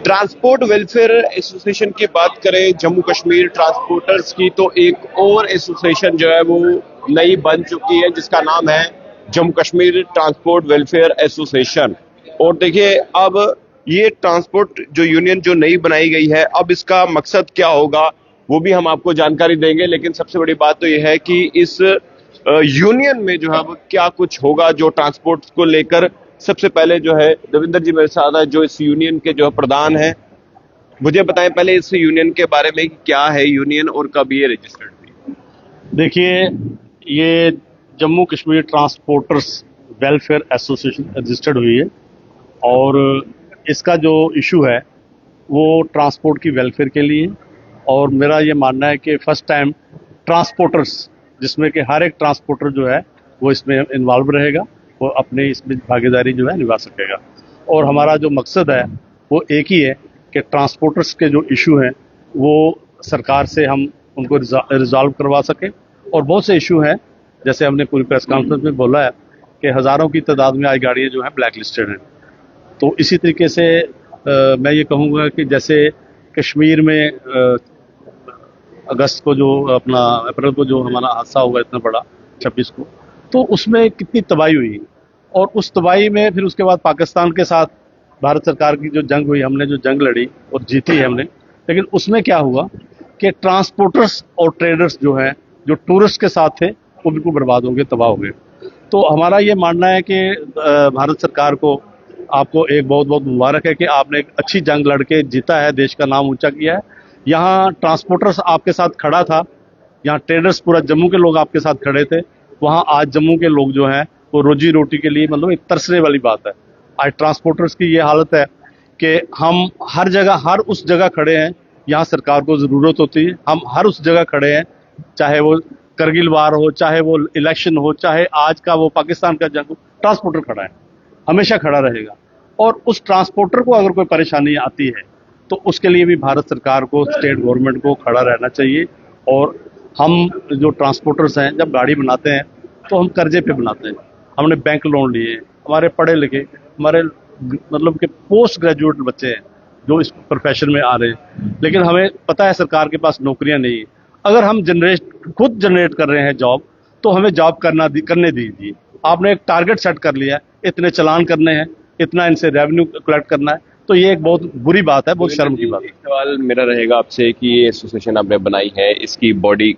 Transport welfare association की बात करें जम्मू कश्मीर ट्रांसपोर्टर्स की, तो एक और एसोसिएशन जो है वो नई बन चुकी है जिसका नाम है Jammu Kashmir transport welfare association. और देखिए, अब ये ट्रांसपोर्ट जो यूनियन जो नई बनाई गई है, अब इसका मकसद क्या होगा वो भी हम आपको जानकारी देंगे। लेकिन सबसे बड़ी बात तो यह है कि इस यूनियन में जो है वो क्या कुछ होगा जो ट्रांसपोर्ट को लेकर। सबसे पहले जो है रविंदर जी मेरे साथ है, जो इस यूनियन के जो प्रधान है। मुझे बताएं पहले इस यूनियन के बारे में कि क्या है यूनियन और कब ये रजिस्टर्ड हुई। देखिए, ये Jammu Kashmir transporters welfare association registered हुई है और इसका जो इशू है वो ट्रांसपोर्ट की वेलफेयर के लिए। और मेरा ये मानना है कि फर्स्ट टाइम ट्रांसपोर्टर्स, जिसमें कि हर एक ट्रांसपोर्टर जो है वो इसमें इन्वॉल्व रहेगा, वो अपनी इसमें भागीदारी जो है निभा सकेगा। और हमारा जो मकसद है वो एक ही है कि ट्रांसपोर्टर्स के जो इशू हैं वो सरकार से हम उनको रिजॉल्व करवा सकें। और बहुत से इशू हैं, जैसे हमने पूरी प्रेस कॉन्फ्रेंस में बोला है कि हज़ारों की तादाद में आज गाड़ियाँ जो हैं ब्लैक लिस्टेड हैं। तो इसी तरीके से मैं ये कहूँगा कि जैसे कश्मीर में अगस्त को जो अपना अप्रैल को जो हमारा हादसा हुआ इतना बड़ा 26 को, तो उसमें कितनी तबाही हुई। और उस तबाही में फिर उसके बाद पाकिस्तान के साथ भारत सरकार की जो जंग हुई, हमने जो जंग लड़ी और जीती है हमने। लेकिन उसमें क्या हुआ कि ट्रांसपोर्टर्स और ट्रेडर्स जो हैं, जो टूरिस्ट के साथ थे, वो बिल्कुल बर्बाद हो गए, तबाह हो गए। तो हमारा ये मानना है कि भारत सरकार को, आपको एक बहुत बहुत मुबारक है कि आपने एक अच्छी जंग लड़के जीता है, देश का नाम ऊंचा किया है। यहाँ ट्रांसपोर्टर्स आपके साथ खड़ा था, यहाँ ट्रेडर्स पूरा जम्मू के लोग आपके साथ खड़े थे। वहाँ आज जम्मू के लोग जो हैं वो रोजी रोटी के लिए मतलब एक तरसने वाली बात है। आज ट्रांसपोर्टर्स की ये हालत है कि हम हर जगह, हर उस जगह खड़े हैं यहाँ सरकार को ज़रूरत होती है। हम हर उस जगह खड़े हैं, चाहे वो करगिल वार हो, चाहे वो इलेक्शन हो, चाहे आज का वो पाकिस्तान का जंग हो, ट्रांसपोर्टर खड़ा है, हमेशा खड़ा रहेगा। और उस ट्रांसपोर्टर को अगर कोई परेशानी आती है तो उसके लिए भी भारत सरकार को, स्टेट गवर्नमेंट को खड़ा रहना चाहिए। और हम जो ट्रांसपोर्टर्स हैं, जब गाड़ी बनाते हैं तो हम कर्जे पे बनाते हैं, हमने बैंक लोन लिए, हमारे पढ़े लिखे, हमारे मतलब कि पोस्ट ग्रेजुएट बच्चे हैं जो इस प्रोफेशन में आ रहे हैं। लेकिन हमें पता है सरकार के पास नौकरियां नहीं है। अगर हम खुद जनरेट कर रहे हैं जॉब, तो हमें जॉब करने दीजिए। आपने एक टारगेट सेट कर लिया है, इतने चालान करने हैं, इतना इनसे रेवेन्यू कलेक्ट करना है, तो ये एक बहुत बुरी बात है, बहुत शर्म की बात है। सवाल मेरा रहेगा आपसे कि ये एसोसिएशन आपने बनाई है, इसकी बॉडी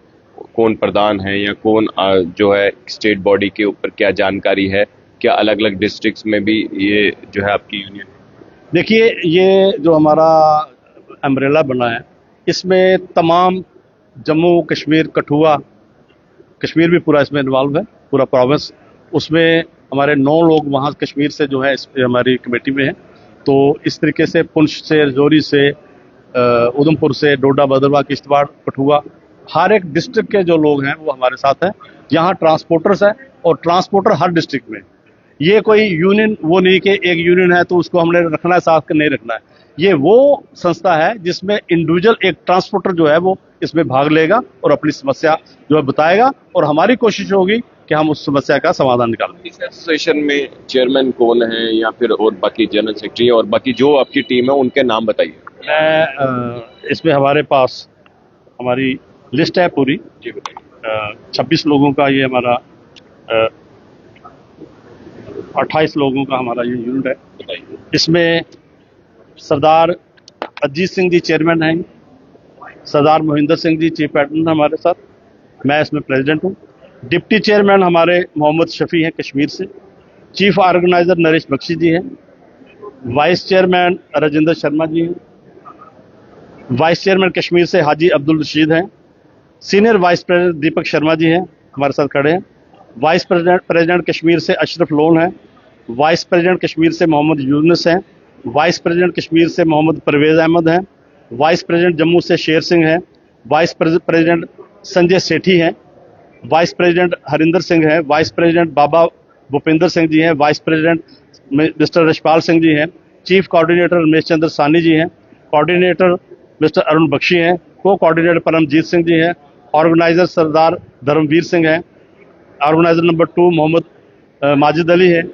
कौन प्रधान है या कौन जो है स्टेट बॉडी के ऊपर क्या जानकारी है? क्या अलग अलग डिस्ट्रिक्ट्स में भी ये जो है आपकी यूनियन? देखिए, ये जो हमारा अम्ब्रेला बना है, इसमें तमाम जम्मू कश्मीर, कठुआ, कश्मीर भी पूरा इसमें इन्वॉल्व है, पूरा प्रोविंस। उसमें हमारे 9 लोग वहाँ कश्मीर से जो है हमारी कमेटी में हैं। तो इस तरीके से पुंछ से, रजौरी से, उधमपुर से, डोडा, भदरवाह, किश्तवाड़, कठुआ, हर एक डिस्ट्रिक्ट के जो लोग हैं वो हमारे साथ हैं। यहाँ ट्रांसपोर्टर्स है और ट्रांसपोर्टर हर डिस्ट्रिक्ट में। ये कोई यूनियन वो नहीं कि एक यूनियन है तो उसको हमने रखना है, साथ नहीं रखना है। ये वो संस्था है जिसमें इंडिविजुअल एक ट्रांसपोर्टर जो है वो इसमें भाग लेगा और अपनी समस्या जो है बताएगा, और हमारी कोशिश होगी कि हम उस समस्या का समाधान निकालें। इस एसोसिएशन में चेयरमैन कौन है या फिर और बाकी जनरल सेक्रेटरी और बाकी जो आपकी टीम है उनके नाम बताइए। मैं इसमें हमारे पास हमारी लिस्ट है पूरी, 26 लोगों का ये हमारा 28 लोगों का हमारा ये यूनिट है। इसमें सरदार अजीत सिंह जी चेयरमैन हैं, सरदार मोहिंदर सिंह जी चीफ एडमिन हमारे साथ, मैं इसमें प्रेसिडेंट हूँ। डिप्टी चेयरमैन हमारे मोहम्मद शफी हैं कश्मीर से, चीफ ऑर्गेनाइजर नरेश बख्शी जी हैं, वाइस चेयरमैन राजेंद्र शर्मा जी हैं, वाइस चेयरमैन कश्मीर से हाजी अब्दुल रशीद हैं, senior vice president Deepak Sharma ji हैं हमारे साथ खड़े हैं, वाइस प्रेसिडेंट कश्मीर से अशरफ लोन हैं, वाइस प्रेसिडेंट कश्मीर से मोहम्मद यूनुस हैं, वाइस प्रेसिडेंट कश्मीर से मोहम्मद परवेज़ अहमद हैं, वाइस प्रेसिडेंट जम्मू से शेर सिंह हैं, वाइस प्रेसिडेंट संजय सेठी हैं, वाइस प्रेसिडेंट हरिंदर सिंह हैं, वाइस प्रेसिडेंट बाबा भूपिंदर सिंह जी हैं, vice president mister Rashpal Singh ji हैं, चीफ कोऑर्डिनेटर रमेश चंद्र सानी जी हैं, कोऑर्डिनेटर मिस्टर अरुण बख्शी हैं, को कोऑर्डिनेटर परमजीत सिंह जी हैं, ऑर्गेनाइजर सरदार धर्मवीर सिंह हैं, ऑर्गेनाइजर नंबर 2 मोहम्मद माजिद अली हैं,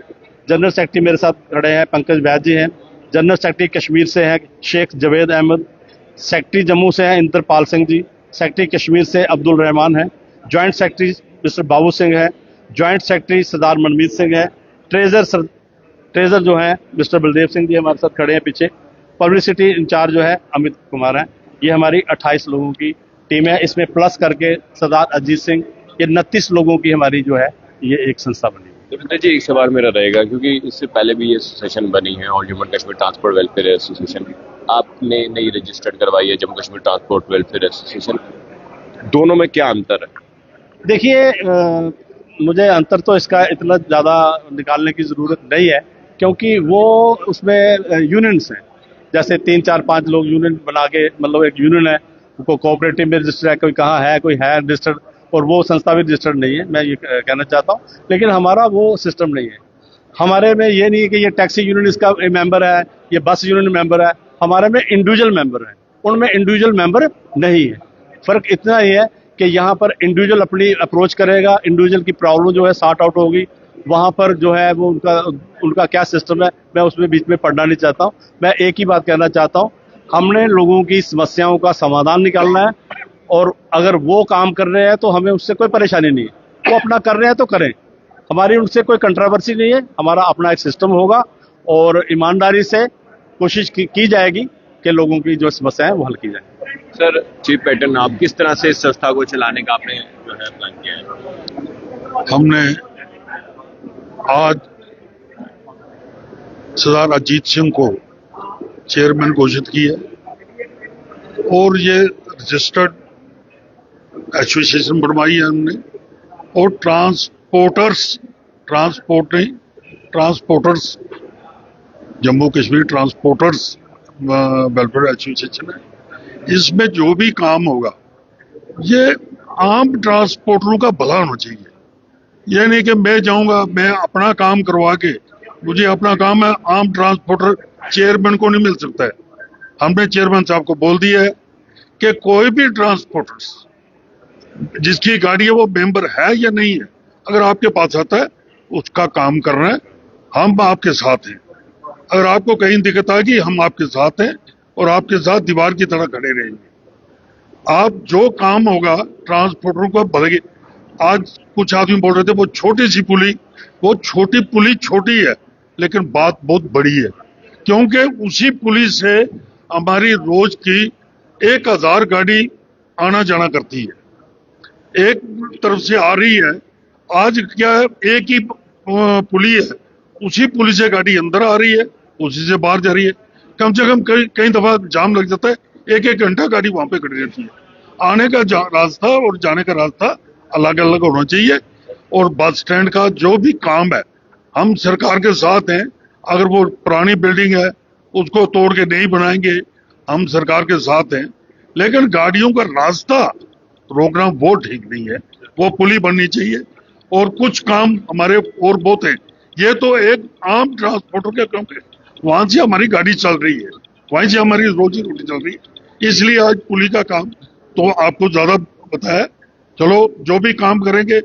जनरल सेक्रेटरी मेरे साथ खड़े हैं पंकज वैद जी हैं, जनरल सेक्रेटरी कश्मीर से हैं शेख जवेद अहमद, सेक्रेटरी जम्मू से हैं इंद्रपाल सिंह जी, सेक्रेटरी कश्मीर से अब्दुल रहमान हैं, joint secretary mister Babu Singh है, जॉइंट सेक्रेटरी सरदार मनमीत सिंह है, ट्रेजर जो है मिस्टर बलदेव सिंह जी हमारे साथ खड़े हैं पीछे, पब्लिसिटी इंचार्ज जो है अमित कुमार हैं। ये हमारी 28 लोगों की टीम है, इसमें प्लस करके सरदार अजीत सिंह, ये 29 लोगों की हमारी जो है ये एक संस्था बनी है। देवेंद्र जी, एक सवाल मेरा रहेगा, क्योंकि इससे पहले भी ये एसोसिएशन बनी है और Jammu Kashmir transport welfare association आपने नई रजिस्टर्ड करवाई है, Jammu Kashmir transport welfare association, दोनों में क्या अंतर है? देखिए, मुझे अंतर तो इसका इतना ज़्यादा निकालने की ज़रूरत नहीं है, क्योंकि वो उसमें यूनियंस हैं, जैसे 3, 4, 5 लोग यूनियन बना के, मतलब एक यूनियन है, उनको कोऑपरेटिव में रजिस्टर्ड है, कोई कहाँ है, कोई है रजिस्टर्ड, और वो संस्था भी रजिस्टर्ड नहीं है, मैं ये कहना चाहता हूँ। लेकिन हमारा वो सिस्टम नहीं है। हमारे में ये नहीं है कि ये टैक्सी यूनियन इसका मेंबर है, ये बस यूनियन मेंबर है, हमारे में इंडिविजुअल मेंबर है, उनमें इंडिविजुअल मेंबर नहीं है। फर्क इतना ही है कि यहाँ पर इंडिविजुअल अपनी अप्रोच करेगा, इंडिविजुअल की प्रॉब्लम जो है सॉर्ट आउट होगी, वहाँ पर जो है वो उनका क्या सिस्टम है, मैं उसमें बीच में पढ़ना नहीं चाहता हूँ। मैं एक ही बात कहना चाहता हूँ, हमने लोगों की समस्याओं का समाधान निकालना है, और अगर वो काम कर रहे हैं तो हमें उससे कोई परेशानी नहीं है, वो अपना कर रहे हैं तो करें, हमारी उनसे कोई कंट्रोवर्सी नहीं है। हमारा अपना एक सिस्टम होगा और ईमानदारी से कोशिश की जाएगी कि लोगों की जो समस्या है वो हल की जाए। सर, चीफ पैटर्न, आप किस तरह से इस संस्था को चलाने का आपने जो है प्लान किया है? हमने आज सरदार अजीत सिंह को चेयरमैन घोषित किया और ये रजिस्टर्ड एसोसिएशन बनवाई है हमने, और transporters Jammu Kashmir transporters welfare association है। इसमें जो भी काम होगा ये आम ट्रांसपोर्टरों का भला होना चाहिए। ये नहीं कि मैं जाऊंगा, मैं अपना काम करवा के, मुझे अपना काम है, आम ट्रांसपोर्टर चेयरमैन को नहीं मिल सकता है। हमने चेयरमैन साहब को बोल दिया है कि कोई भी ट्रांसपोर्टर्स जिसकी गाड़ी है वो मेंबर है या नहीं है, अगर आपके पास आता है उसका काम करना है, हम आपके साथ हैं। अगर आपको कहीं दिक्कत आएगी हम आपके साथ हैं और आपके साथ दीवार की तरह खड़े रहेंगे। आप जो काम होगा ट्रांसपोर्टरों को भले, आज कुछ आदमी बोल रहे थे वो छोटी सी पुली, वो छोटी पुली छोटी है लेकिन बात बहुत बड़ी है, क्योंकि उसी पुली से हमारी रोज की 1000 गाड़ी आना जाना करती है, एक तरफ से आ रही है। आज क्या है, एक ही पुली है, उसी पुली से गाड़ी अंदर आ रही है, उसी से बाहर जा रही है। कम से कम कई दफा जाम लग जाता है, 1-1 घंटा गाड़ी वहां पे खड़ी रहती है। आने का रास्ता और जाने का रास्ता अलग अलग होना चाहिए। और बस स्टैंड का जो भी काम है हम सरकार के साथ हैं। अगर वो पुरानी बिल्डिंग है उसको तोड़ के नहीं बनाएंगे, हम सरकार के साथ हैं, लेकिन गाड़ियों का रास्ता रोकना वो ठीक नहीं है, वो पुली बननी चाहिए। और कुछ काम हमारे और बहुत है, ये तो एक आम ट्रांसपोर्टर के काम है, वहां से हमारी गाड़ी चल रही है, वहीं से हमारी रोजी रोटी चल रही है, इसलिए आज पुली का काम तो आपको ज्यादा पता है। चलो जो भी काम करेंगे,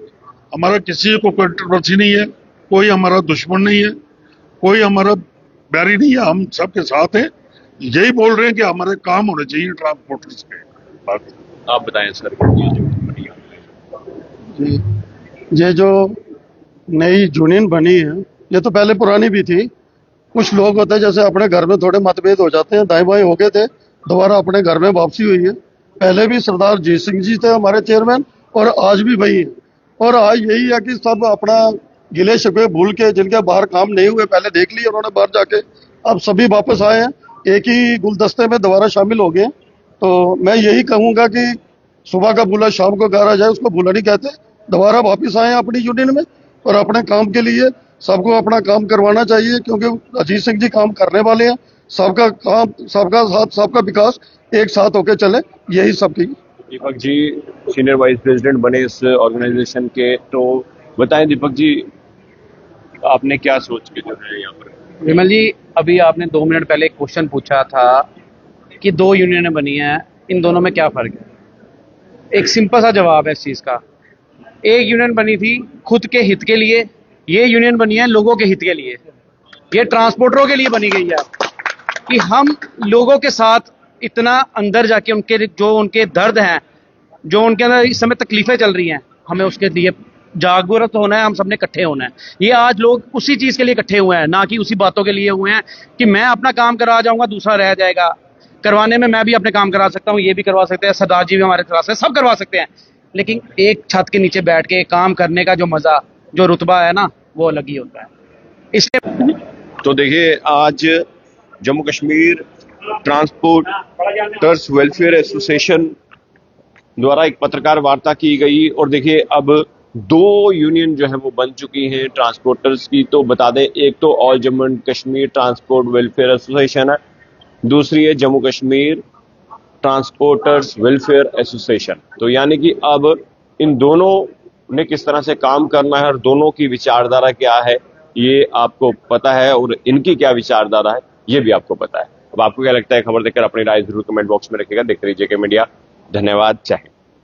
हमारा किसी को कंट्रोवर्सी नहीं है, कोई हमारा दुश्मन नहीं है, कोई हमारा बैरी नहीं है, हम सबके साथ हैं। यही बोल रहे हैं कि हमारे काम होने चाहिए ट्रांसपोर्टर्स के। आप बताएं सर, ये जो नई यूनियन बनी है ये तो पहले पुरानी भी थी। कुछ लोग होते हैं जैसे अपने घर में थोड़े मतभेद हो जाते हैं, दाएं बाएं हो गए थे, दोबारा अपने घर में वापसी हुई है। पहले भी सरदार जीत सिंह जी थे हमारे चेयरमैन, और आज भी वही है। और आज यही है कि सब अपना गिले शिकवे भूल के, जिनके बाहर काम नहीं हुए पहले देख लिए उन्होंने बाहर जाके, अब सभी वापस आए हैं, एक ही गुलदस्ते में दोबारा शामिल हो गए। तो मैं यही कहूंगा कि सुबह का भूला शाम को गारा जाए, उसको भूला नहीं कहते। दोबारा वापस आए हैं अपनी यूनियन में और अपने काम के लिए सबको अपना काम करवाना चाहिए, क्योंकि अजीत सिंह जी काम करने वाले हैं। सबका काम, सबका साथ, सबका विकास एक साथ होके चले, यही सबकी। Deepak ji senior vice president बने इस ऑर्गेनाइजेशन के, तो बताएं दीपक जी, आपने क्या सोच के जो है यहाँ पर? विमल जी, अभी आपने 2 मिनट पहले एक क्वेश्चन पूछा था कि 2 यूनियनें बनी हैं, इन दोनों में क्या फर्क है? एक सिंपल सा जवाब है इस चीज का। एक यूनियन बनी थी खुद के हित के लिए, ये यूनियन बनी है लोगों के हित के लिए, ये ट्रांसपोर्टरों के लिए बनी गई है। कि हम लोगों के साथ इतना अंदर जाके उनके दर्द हैं, जो उनके अंदर इस समय तकलीफें चल रही हैं, हमें उसके लिए जागरूक होना है, हम सबने इकट्ठे होना है। ये आज लोग उसी चीज के लिए इकट्ठे हुए हैं, ना कि उसी बातों के लिए हुए हैं कि मैं अपना काम करा जाऊंगा, दूसरा रह जाएगा। करवाने में मैं भी अपने काम करा सकता हूँ, ये भी करवा सकते हैं, सरदार जी भी हमारे पास है, सब करवा सकते हैं, लेकिन एक छत के नीचे बैठ के काम करने का जो मजा, जो रुतबा है ना, वो अलग ही होता है। इसलिए तो देखिए, आज Jammu Kashmir transporters welfare association द्वारा एक पत्रकार वार्ता की गई, और देखिए अब 2 यूनियन जो है वो बन चुकी हैं ट्रांसपोर्टर्स की। तो बता दें, एक तो all Jammu and Kashmir transport welfare association है, दूसरी है Jammu Kashmir transporters welfare association. तो यानी कि अब इन दोनों ने किस तरह से काम करना है और दोनों की विचारधारा क्या है, ये आपको पता है, और इनकी क्या विचारधारा है ये भी आपको पता है। अब आपको क्या लगता है, खबर देखकर अपनी राय जरूर कमेंट बॉक्स में रखिएगा। देखते रहिए जेके मीडिया। धन्यवाद। जय हिंद।